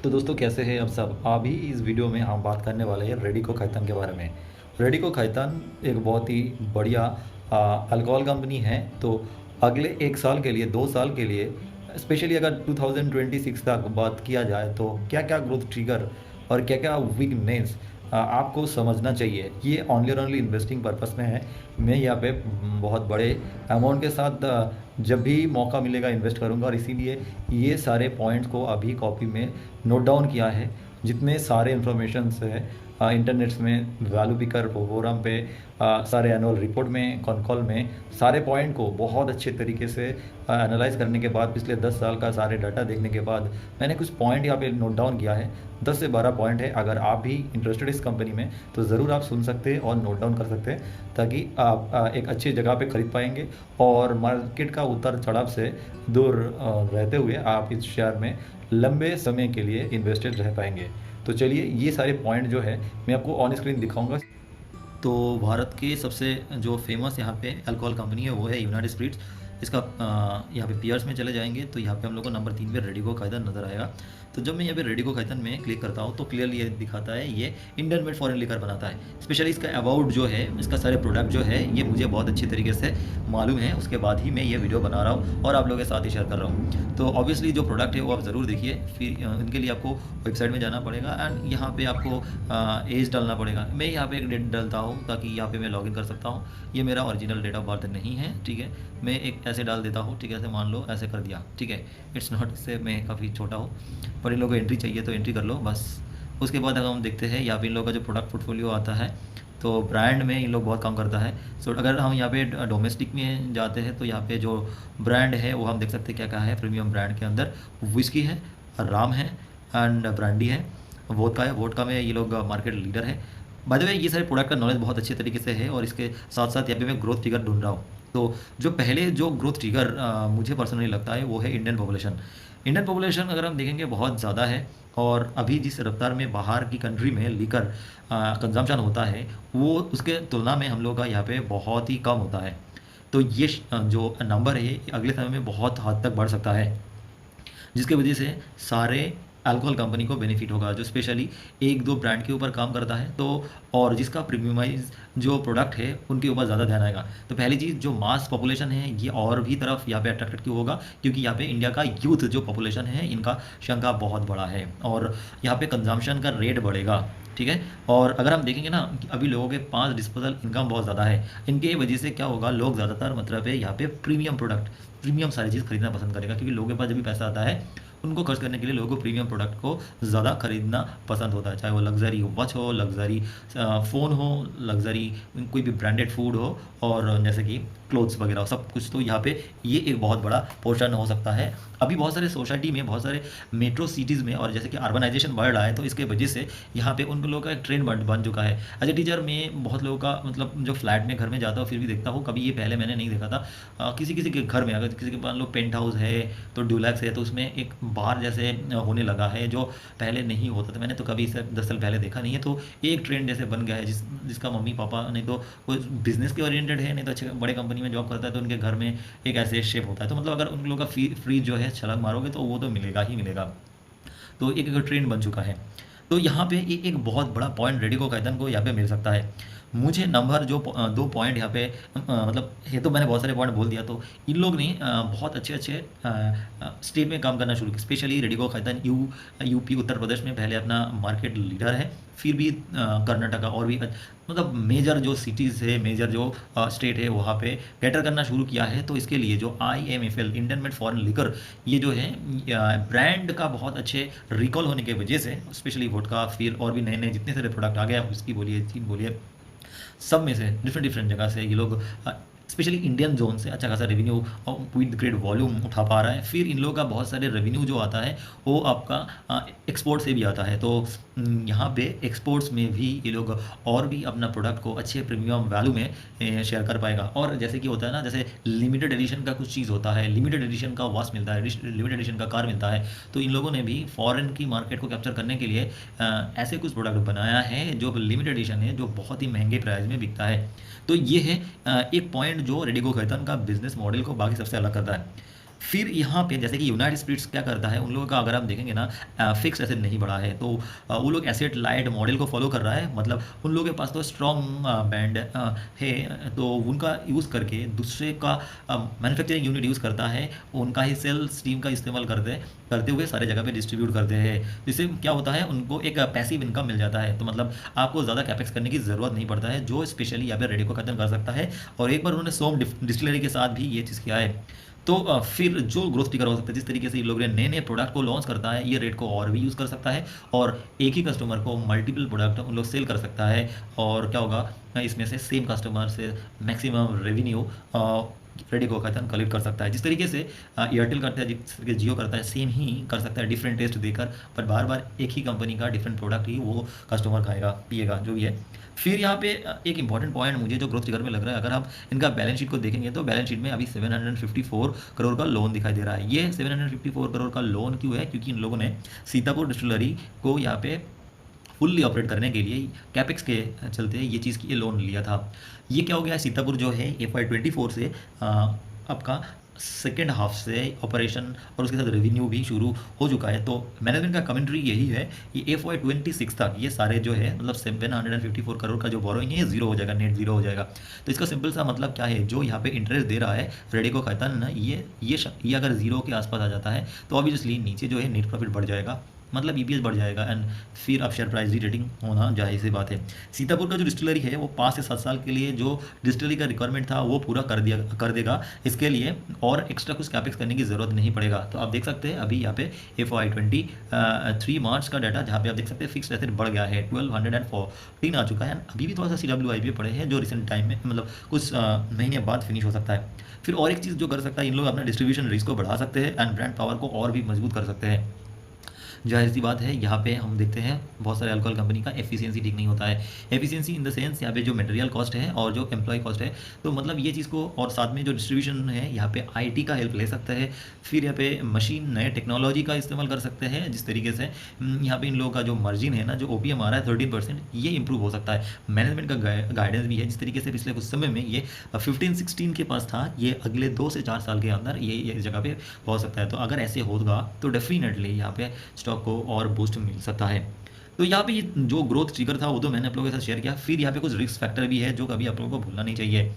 तो दोस्तों कैसे हैं आप सब। अभी इस वीडियो में हम बात करने वाले हैं रेडिको खैतान के बारे में। रेडिको खैतान एक बहुत ही बढ़िया अल्कोहल कंपनी है। तो अगले 1 साल के लिए 2 साल के लिए स्पेशली अगर 2026 तक बात किया जाए तो क्या क्या ग्रोथ ट्रिगर और क्या क्या वीकनेस आपको समझना चाहिए। ये ऑनली और ओनली इन्वेस्टिंग पर्पस में है। मैं यहाँ पे बहुत बड़े अमाउंट के साथ जब भी मौका मिलेगा इन्वेस्ट करूँगा, और इसीलिए ये सारे पॉइंट्स को अभी कॉपी में नोट डाउन किया है। जितने सारे इन्फॉर्मेशंस है इंटरनेट्स में, वैल्यू पिकर फोरम पे, सारे एनुअल रिपोर्ट में, कॉल में, सारे पॉइंट को बहुत अच्छे तरीके से एनालाइज करने के बाद, पिछले 10 साल का सारे डाटा देखने के बाद मैंने कुछ पॉइंट यहाँ पे नोट डाउन किया है। 10 से 12 पॉइंट है। अगर आप भी इंटरेस्टेड इस कंपनी में तो ज़रूर आप सुन सकते हैं और नोट डाउन कर सकते हैं, ताकि आप एक अच्छी जगह पे खरीद पाएंगे और मार्केट का उतार चढ़ाव से दूर रहते हुए आप इस शेयर में लंबे समय के लिए इन्वेस्टेड रह पाएंगे। तो चलिए ये सारे पॉइंट जो है मैं आपको ऑन स्क्रीन दिखाऊंगा। तो भारत के सबसे जो फेमस यहाँ पे अल्कोहल कंपनी है वो है यूनाइटेड स्पिरिट्स। इसका यहाँ पे पीयर्स में चले जाएंगे तो यहाँ पे हम लोग को नंबर 3 पे रेडिको खैतान नज़र आएगा। तो जब मैं यहाँ पे रेडिको खैतान में क्लिक करता हूँ तो क्लियरली ये दिखाता है ये इंडियन मेड फॉरेन लिकर बनाता है। स्पेशली इसका अबाउट जो है, इसका सारे प्रोडक्ट जो है ये मुझे बहुत अच्छी तरीके से मालूम है, उसके बाद ही मैं ये वीडियो बना रहा हूँ और आप लोगों के साथ ही शेयर कर रहा हूँ। तो ऑब्वियसली जो प्रोडक्ट है वो आप ज़रूर देखिए। फिर इनके लिए आपको वेबसाइट में जाना पड़ेगा एंड यहाँ पे आपको एज डालना पड़ेगा। मैं यहाँ पे एक डेट डालता हूँ ताकि यहाँ पे मैं लॉगिन कर सकता हूँ। ये मेरा ओरिजिनल डेट ऑफ बर्थ नहीं है, ठीक है। मैं एक ऐसे डाल देता हूँ, ठीक है। ऐसे मान लो ऐसे कर दिया, ठीक है। इट्स नॉट, इससे मैं काफ़ी छोटा हूँ, पर इन लोगों को एंट्री चाहिए तो एंट्री कर लो बस। उसके बाद अगर हम देखते हैं यहाँ पे इन लोगों का जो प्रोडक्ट पोर्टफोलियो आता है तो ब्रांड में इन लोग बहुत काम करता है। सो अगर हम यहाँ पे डोमेस्टिक में जाते हैं तो यहाँ पे जो ब्रांड है वो हम देख सकते हैं क्या क्या है। प्रीमियम ब्रांड के अंदर विस्की है, राम है एंड ब्रांडी है, वोडका है। वोडका में ये लोग मार्केट लीडर है। बाय द वे ये सारे प्रोडक्ट का नॉलेज बहुत अच्छे तरीके से है और इसके साथ साथ यहाँ पे मैं ग्रोथ ट्रिगर ढूंढ रहा हूँ। तो जो पहले जो ग्रोथ ट्रिगर मुझे पर्सनली लगता है वो है इंडियन पॉपुलेशन। इंडियन पॉपुलेशन अगर हम देखेंगे बहुत ज़्यादा है और अभी जिस रफ्तार में बाहर की कंट्री में लीकर कंजम्पशन होता है वो उसके तुलना में हम लोग का यहाँ पे बहुत ही कम होता है। तो ये जो नंबर है अगले समय में बहुत हद तक बढ़ सकता है, जिसकी वजह से सारे अल्कोहल कंपनी को बेनिफिट होगा जो स्पेशली एक दो ब्रांड के ऊपर काम करता है। तो और जिसका प्रीमियमाइज जो प्रोडक्ट है उनके ऊपर ज़्यादा ध्यान आएगा। तो पहली चीज़ जो मास पॉपुलेशन है ये और भी तरफ यहाँ पे अट्रैक्टेड क्यों होगा, क्योंकि यहाँ पे इंडिया का यूथ जो पॉपुलेशन है इनका संख्या बहुत बड़ा है और यहाँ पे कंजम्पशन का रेट बढ़ेगा, ठीक है। और अगर हम देखेंगे ना कि अभी लोगों के पास डिस्पोजल इनकम बहुत ज़्यादा है, इनके वजह से क्या होगा, लोग ज़्यादातर मतलब है यहाँ पे प्रीमियम प्रोडक्ट, प्रीमियम सारी चीज़ खरीदना पसंद करेगा, क्योंकि लोगों के पास जब भी पैसा आता है उनको खर्च करने के लिए लोगों को प्रीमियम प्रोडक्ट को ज़्यादा खरीदना पसंद होता है। चाहे वो लग्जरी वॉच हो, लग्जरी फ़ोन हो, लग्जरी कोई भी ब्रांडेड फूड हो और जैसे कि क्लोथ्स वगैरह सब कुछ। तो यहाँ पे ये एक बहुत बड़ा पोर्शन हो सकता है। अभी बहुत सारे सोसाइटी में, बहुत सारे मेट्रो सिटीज़ में और जैसे कि अर्बनाइजेशन बढ़ रहा है तो इसके वजह से यहाँ पे उन लोगों का एक ट्रेंड बन चुका है। एज ए टीचर में बहुत लोगों का मतलब जो फ्लैट में घर में जाता हूँ फिर भी देखता हूँ, कभी ये पहले मैंने नहीं देखा था। किसी किसी के घर में अगर किसी के पास लोग पेंट हाउस है तो ड्यूलैक्स है तो उसमें एक बार जैसे होने लगा है जो पहले नहीं होता था। मैंने तो कभी इसे 10 साल पहले देखा नहीं है। तो एक ट्रेंड जैसे बन गया है जिसका मम्मी पापा नहीं तो कोई बिजनेस के ओरिएंटेड है, नहीं तो अच्छे बड़े कंपनी में जॉब करता है तो उनके घर में एक ऐसे शेप होता है। तो मतलब अगर उन लोगों का फ्रीज जो है छलांग मारोगे तो वो तो मिलेगा ही मिलेगा। तो एक ट्रेंड बन चुका है। तो यहाँ पे एक बहुत बड़ा पॉइंट रेडिको खैतान को यहाँ पे मिल सकता है। मुझे नंबर जो 2 पॉइंट यहाँ पे मतलब ये तो मैंने बहुत सारे पॉइंट बोल दिया। तो इन लोग ने बहुत अच्छे अच्छे स्टेट में काम करना शुरू किया। स्पेशली रेडिको खैतान यूपी उत्तर प्रदेश में पहले अपना मार्केट लीडर है, फिर भी कर्नाटका और भी मतलब मेजर जो सिटीज़ है, मेजर जो स्टेट है वहाँ पे कैटर करना शुरू किया है। तो इसके लिए जो IMFL Indian made foreign liquor ये जो है ब्रांड का बहुत अच्छे रिकॉल होने की वजह से, स्पेशली वोडका फिर और भी नए नए जितने सारे प्रोडक्ट आ गए, उसकी बोलिए चीन बोलिए, सब में से डिफरेंट डिफरेंट जगह से ये लोग स्पेशली इंडियन जोन से अच्छा खासा रेवेन्यू विद ग्रेट वॉल्यूम उठा पा रहा है। फिर इन लोगों का बहुत सारे रेवेन्यू जो आता है वो आपका एक्सपोर्ट से भी आता है। तो यहाँ पे एक्सपोर्ट्स में भी ये लोग और भी अपना प्रोडक्ट को अच्छे प्रीमियम वैल्यू में शेयर कर पाएगा। और जैसे कि होता है ना, जैसे लिमिटेड एडिशन का कुछ चीज़ होता है, लिमिटेड एडिशन का वॉच मिलता है, लिमिटेड एडिशन का कार मिलता है। तो इन लोगों ने भी फॉरेन की मार्केट को कैप्चर करने के लिए ऐसे कुछ प्रोडक्ट बनाया है जो लिमिटेड एडिशन है, जो बहुत ही महंगे प्राइस में बिकता है। तो ये है एक पॉइंट जो रेडिको खैतान का बिजनेस मॉडल को बाकी सबसे अलग करता है। फिर यहाँ पे जैसे कि यूनाइटेड स्पिरिट्स क्या करता है, उन लोगों का अगर आप देखेंगे ना, फिक्स एसेट नहीं बढ़ा है, तो वो लोग एसेट लाइट मॉडल को फॉलो कर रहा है। मतलब उन लोगों के पास तो स्ट्रॉन्ग बैंड है, तो उनका यूज़ करके दूसरे का मैन्युफैक्चरिंग यूनिट यूज़ करता है, उनका ही सेल्स टीम का इस्तेमाल करते करते हुए सारे जगह पे डिस्ट्रीब्यूट करते हैं। जिससे क्या होता है, उनको एक पैसिव इनकम मिल जाता है। तो मतलब आपको ज़्यादा कैपेक्स करने की ज़रूरत नहीं पड़ता है, जो स्पेशली यहाँ पे रेडिको खत्म कर सकता है। और एक बार उन्होंने सोम डिस्टिलरी के साथ भी ये चीज़ किया है, तो फिर जो ग्रोथ ट्रिगर हो सकता है, जिस तरीके से ये लोग नए नए प्रोडक्ट को लॉन्च करता है, ये रेट को और भी यूज़ कर सकता है, और एक ही कस्टमर को मल्टीपल प्रोडक्ट उन लोग सेल कर सकता है। और क्या होगा, इसमें से सेम कस्टमर से maximum revenue Radico Khaitan collect कर सकता है। जिस तरीके से एयरटेल करता है, जिस तरीके जियो करता है, सेम ही कर सकता है, डिफरेंट टेस्ट देकर, पर बार बार एक ही कंपनी का डिफरेंट प्रोडक्ट ही वो कस्टमर खाएगा पिएगा जो भी है। फिर यहाँ पे एक इंपॉर्टेंट पॉइंट मुझे जो ग्रोथ ट्रिगर में लग रहा है, अगर आप इनका बैलेंस शीट को देखेंगे तो बैलेंस शीट में अभी 754 करोड़ का लोन दिखाई दे रहा है। ये 754 करोड़ का लोन क्यों है? क्योंकि इन लोगों ने सीतापुर डिस्टिलरी को यहाँ पे फुल्ली ऑपरेट करने के लिए कैपेक्स के चलते ये चीज़ की ये लोन लिया था। ये क्या हो गया, सीतापुर जो है FY24 से आपका सेकेंड हाफ से ऑपरेशन और उसके साथ रेवेन्यू भी शुरू हो चुका है। तो मैनेजमेंट का कमेंट्री यही है कि FY26 तक ये सारे जो है, मतलब 754 करोड़ का जो बोरोइंग है, जीरो हो जाएगा, नेट जीरो हो जाएगा। तो इसका सिंपल सा मतलब क्या है, जो यहाँ पे इंटरेस्ट दे रहा है रेडिको खैतान ना, ये अगर जीरो के आसपास आ जाता है तो ऑब्वियसली नीचे जो है नेट प्रॉफिट बढ़ जाएगा, मतलब EPS बढ़ जाएगा, एंड फिर अब शेयर प्राइस री रेटिंग होना जाहिर सी बात है। सीतापुर का जो डिस्टिलरी है वो 5 से 7 साल के लिए जो डिस्टिलरी का रिक्वायरमेंट था वो पूरा कर देगा। इसके लिए और एक्स्ट्रा कुछ कैपेक्स करने की ज़रूरत नहीं पड़ेगा। तो आप देख सकते हैं अभी यहाँ पे FY23 मार्च का डाटा, जहाँ पे आप देख सकते हैं फिक्स्ड एसेट बढ़ गया है, 1214 आ चुका है। अभी भी थोड़ा सा CWIP पड़े हैं जो रिसेंट टाइम में, मतलब कुछ महीने बाद फिनिश हो सकता है। फिर और एक चीज़ जो कर सकता है, इन लोग अपना डिस्ट्रीब्यूशन रिस्क को बढ़ा सकते हैं एंड ब्रांड पावर को और भी मजबूत कर सकते हैं। जाहिर सी बात है, यहाँ पे हम देखते हैं बहुत सारे अल्कोहल कंपनी का एफिशिएंसी ठीक नहीं होता है। एफिशिएंसी इन द सेंस यहाँ पे जो मटेरियल कॉस्ट है और जो एम्प्लॉय कॉस्ट है, तो मतलब ये चीज़ को, और साथ में जो डिस्ट्रीब्यूशन है यहाँ पे IT का हेल्प ले सकता है। फिर यहाँ पे मशीन नए टेक्नोलॉजी का इस्तेमाल कर सकते हैं, जिस तरीके से यहाँ पे इन लोगों का जो मार्जिन है ना, जो OPM आ रहा है 13%, ये इंप्रूव हो सकता है। मैनेजमेंट का गाइडेंस भी है, जिस तरीके से पिछले कुछ समय में ये 15-16 के पास था, ये अगले 2 से 4 साल के अंदर ये इस जगह पे पहुँच सकता है। तो अगर ऐसे होगा तो डेफिनेटली यहाँ पे स्टॉक को और बूस्ट मिल सकता है। तो यहाँ पे ये जो ग्रोथ ट्रिगर था वो तो मैंने आप लोगों के साथ शेयर किया। फिर यहाँ पे कुछ रिस्क फैक्टर भी है जो कभी आप लोगों को भूलना नहीं चाहिए।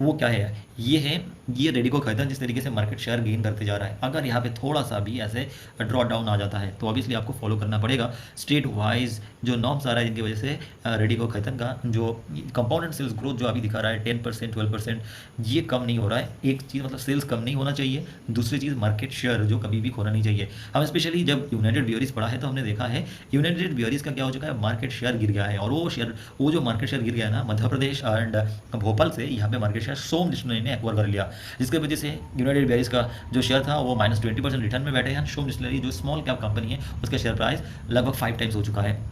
वो क्या है, ये रेडिको खैतान जिस तरीके से मार्केट शेयर गेन करते जा रहा है, अगर यहाँ पे थोड़ा सा भी ऐसे ड्रॉ डाउन आ जाता है तो ऑब्वियसली आपको फॉलो करना पड़ेगा स्टेट वाइज जो नॉर्म्स आ रहा है, जिनकी वजह से रेडिको खैतान का जो कंपाउंडेड सेल्स ग्रोथ जो अभी दिखा रहा है 10% 12%, ये कम नहीं हो रहा है। एक चीज़ मतलब सेल्स कम नहीं होना चाहिए, दूसरी चीज़ मार्केट शेयर जो कभी भी खोना नहीं चाहिए। हम स्पेशली जब यूनाइटेड ब्यूरीज पढ़ा है तो हमने देखा है यूनाइटेड ब्यूरीज का क्या हो चुका है, मार्केट शेयर गिर गया है। और वो जो मार्केट शेयर गिर गया है ना, मध्य प्रदेश एंड भोपाल से यहाँ पे मार्केट शेयर सोम डिस्टिलरी ने एक्वायर कर लिया, जिसकी वजह से यूनाइटेड ब्यूरीज का जो शेयर था वो -20% रिटर्न में बैठे हैं। सोम डिस्टिलरी जो स्मॉल कैप कंपनी है, उसका शेयर प्राइस लगभग 5 टाइम्स हो चुका है।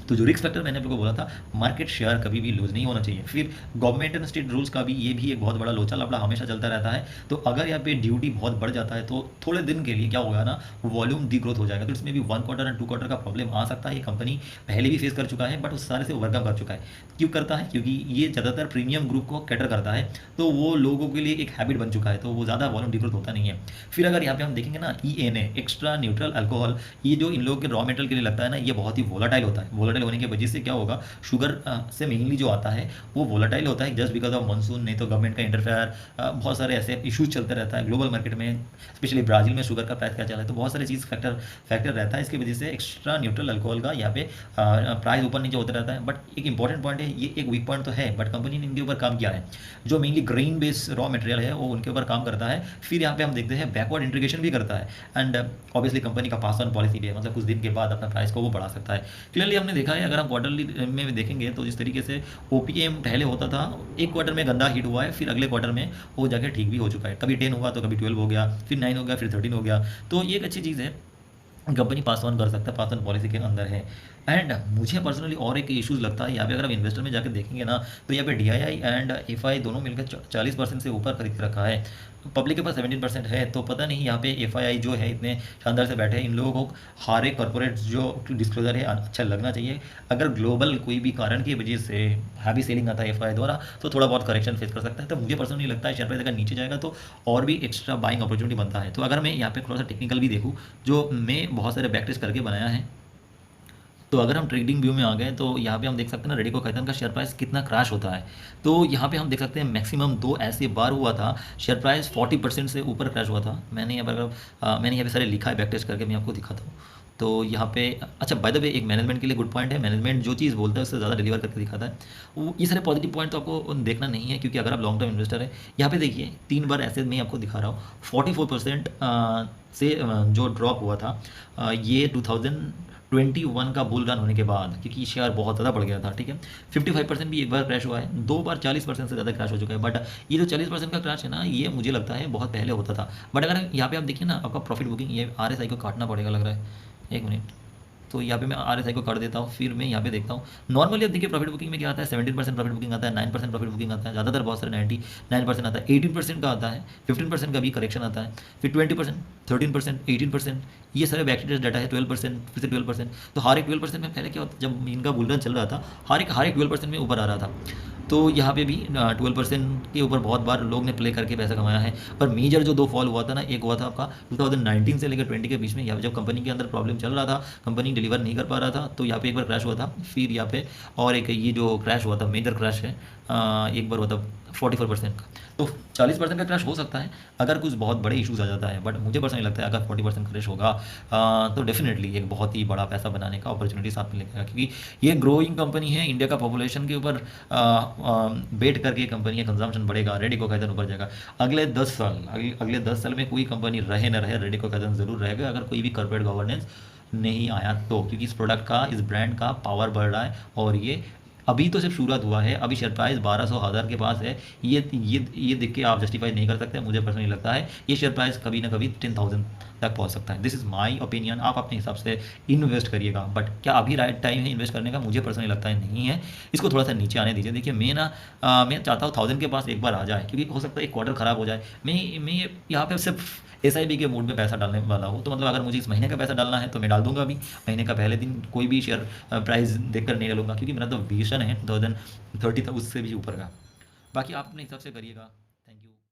तो जो रिस्क फैक्टर मैंने आप लोगों को बोला था, मार्केट शेयर कभी भी लूज नहीं होना चाहिए। फिर गवर्नमेंट एंड स्टेट रूल्स का भी ये भी एक बहुत बड़ा लोचा लफड़ा हमेशा चलता रहता है। तो अगर यहाँ पे ड्यूटी बहुत बढ़ जाता है तो थोड़े दिन के लिए क्या होगा ना, वॉल्यूम डी ग्रोथ हो जाएगा। तो इसमें भी 1 क्वार्टर एंड 2 क्वार्टर का प्रॉब्लम आ सकता है। ये कंपनी पहले भी फेस कर चुका है, बट उस सारे से ओवरकम कर चुका है। क्यों करता है? क्योंकि ये ज़्यादातर प्रीमियम ग्रुप को कैटर करता है, तो वो लोगों के लिए एक हैबिट बन चुका है, तो वो ज़्यादा वॉल्यूम डी ग्रोथ होता नहीं है। फिर अगर यहाँ पे हम देखेंगे ना, ENA एक्स्ट्रा न्यूट्रल अल्कोहल, ये जो इन लोगों के रॉ मेटेरियल के लिए लगता है ना, ये बहुत ही वोलाटाइल होता है। वोलाटाइल होने की वजह से क्या होगा, शुगर से मेनली जो आता है वो वोलाटाइल होता है जस्ट बिकॉज ऑफ मानसून, नहीं तो गवर्नमेंट का इंटरफेयर, बहुत सारे ऐसे इश्यूज चलते रहता है ग्लोबल मार्केट में। स्पेशली ब्राजील में शुगर का प्राइस क्या चल रहा है, तो बहुत सारी चीज़ फैक्टर रहता है। इसकी वजह से एक्स्ट्रा न्यूट्रल अल्कोहल का यहाँ पे प्राइस ऊपर नीचे होता रहता है। बट एक इंपॉर्टेंट पॉइंट है, ये एक वीक पॉइंट तो है, बट कंपनी ने इनके ऊपर काम किया है। जो mainly grain based raw material है वो उनके ऊपर काम करता है। फिर यहाँ पे हम देखते हैं बैकवर्ड इंटीग्रेशन भी करता है, एंड ऑब्वियसली कंपनी का पास ऑन पॉलिसी भी है, मतलब कुछ दिन के बाद अपना प्राइस को वो बढ़ा सकता है। क्लियरली हमने देखा है, अगर हम क्वार्टरली में देखेंगे तो जिस तरीके से OPM पहले होता था, एक क्वार्टर में गंदा हिट हुआ है, फिर अगले क्वार्टर में वो जाके ठीक भी हो चुका है। कभी 10 हुआ तो कभी 12 हो गया, फिर 9 हो गया, फिर 13 हो गया। तो ये एक अच्छी चीज़ है, कंपनी पास ऑन कर सकता है, पास ऑन पॉलिसी के अंदर है। एंड मुझे पर्सनली और एक इश्यूज़ लगता है यहाँ पे, अगर आप इन्वेस्टर में जाकर देखेंगे ना, तो यहाँ पे DII एंड FI दोनों मिलकर 40% से ऊपर खरीद के रखा है। पब्लिक के पास 17% है, तो पता नहीं यहाँ पे एफआईआई जो है इतने शानदार से बैठे हैं, इन लोगों को हर एक कॉर्पोरेट जो डिस्क्लोजर है अच्छा लगना चाहिए। अगर ग्लोबल कोई भी कारण की वजह से हैवी सेलिंग आता है एफआईआई द्वारा तो थोड़ा बहुत करेक्शन फेस कर सकता है। तो मुझे पर्सनली लगता है शेयर प्राइस अगर नीचे जाएगा तो और भी एक्स्ट्रा बाइंग अपॉर्चुनिटी बनता है। तो अगर मैं यहाँ पे थोड़ा सा टेक्निकल भी देखूँ, जो मैं बहुत सारे बैक टेस्ट करके बनाया है, तो अगर हम ट्रेडिंग व्यू में आ गए तो यहाँ पे हम देख सकते हैं ना रेडिको खैतान का शेयर प्राइस कितना क्रैश होता है। तो यहाँ पे हम देख सकते हैं मैक्सिमम 2 ऐसे बार हुआ था शेयर प्राइस 40% से ऊपर क्रैश हुआ था। मैंने यहाँ पे सारे लिखा है बैक टेस्ट करके, मैं आपको दिखाता हूँ। तो यहाँ पे अच्छा बाय द वे एक मैनेजमेंट के लिए गुड पॉइंट है, मैनेजमेंट जो चीज़ बोलता है उससे ज़्यादा डिलीवर करके दिखाता है। वो ये सारे पॉजिटिव पॉइंट तो आपको देखना नहीं है, क्योंकि अगर आप लॉन्ग टर्म इन्वेस्टर है, यहाँ पे देखिए 3 बार ऐसे मैं आपको दिखा रहा हूँ 44% से जो ड्रॉप हुआ था ये 2021 का बुल रन होने के बाद, क्योंकि शेयर बहुत ज़्यादा बढ़ गया था, ठीक है। 55% भी एक बार क्रैश हुआ है, 2 बार 40% से ज़्यादा क्रैश हो चुका है। बट ये जो 40% का क्रैश है ना, ये मुझे लगता है बहुत पहले होता था। बट अगर यहाँ पे आप देखिए ना, आपका प्रॉफिट बुकिंग, ये आरएसआई को काटना पड़ेगा लग रहा है, एक मिनट। तो यहाँ पे मैं आरएसआई को कर देता हूँ, फिर मैं यहाँ पे देखता हूँ। नॉर्मली अब देखिए प्रॉफिट बुकिंग में क्या आता है, 17% प्रॉफिट बुकिंग आता है, 9% प्रॉफिट बुकिंग आता है, ज़्यादातर बहुत सारे 99% आता है, 18% का आता है, 15% का भी करेक्शन आता है, फिर 20%, 13%, 18%, ये सारे बैकटेरिया डाटा है, 12%, फिर से 12%। तो हर एक 12% में पहले क्या होता, जब इनका बुल रन चल रहा था, हर एक 12% में ऊपर आ रहा था। तो यहाँ पे भी 12% के ऊपर बहुत बार लोग ने प्ले करके पैसा कमाया है। पर मेजर जो 2 फॉल हुआ था ना, एक हुआ था आपका 2019 से लेकर 20 के बीच में, यहाँ पे जब कंपनी के अंदर प्रॉब्लम चल रहा था, कंपनी डिलीवर नहीं कर पा रहा था, तो यहाँ पे एक बार क्रैश हुआ था। फिर यहाँ पे और एक ये जो क्रैश हुआ था, मेजर क्रैश है, एक बार हुआ था 44% का। तो 40% का क्रैश हो सकता है अगर कुछ बहुत बड़े इश्यूज आ जाता है, बट मुझे पर्सनली लगता है अगर 40% क्रैश होगा तो डेफिनेटली एक बहुत ही बड़ा पैसा बनाने का अपॉर्चुनिटी साथ में लेगा, क्योंकि ये ग्रोइंग कंपनी है, इंडिया का पॉपुलेशन के ऊपर बेट करके कंपनी का कंजम्पशन बढ़ेगा, रेडिको खैतान ऊपर जाएगा। अगले 10 साल में कोई कंपनी रहे न रहे, रेडिको खैतान ज़रूर रहेगा, अगर कोई भी कॉर्पोरेट गवर्नेंस नहीं आया तो, क्योंकि इस प्रोडक्ट का, इस ब्रांड का पावर बढ़ रहा है। और ये अभी तो सिर्फ शुरुआत हुआ है, अभी शेयर प्राइस 1200 के पास है। ये देख के आप जस्टिफाई नहीं कर सकते। मुझे पर्सनली लगता है ये शेयर प्राइस कभी ना कभी 10,000 तक पहुंच सकता है। दिस इज़ माय ओपिनियन, आप अपने हिसाब से इन्वेस्ट करिएगा। बट क्या अभी राइट टाइम है इन्वेस्ट करने का? मुझे पर्सनली लगता है नहीं है। इसको थोड़ा सा नीचे आने दीजिए। देखिए मैं चाहता हूँ 1000 के पास एक बार आ जाए, क्योंकि हो सकता है एक क्वार्टर ख़राब हो जाए। मैं यहाँ पे सिर्फ एसआईपी के मूड में पैसा डालने वाला हूँ। तो मतलब अगर मुझे इस महीने का पैसा डालना है तो मैं डाल दूंगा अभी, महीने का पहले दिन कोई भी शेयर प्राइस देखकर नहीं डालूंगा, क्योंकि मेरा तो विजन है 2030 तक उससे भी ऊपर का। बाकी आप अपने हिसाब से करिएगा।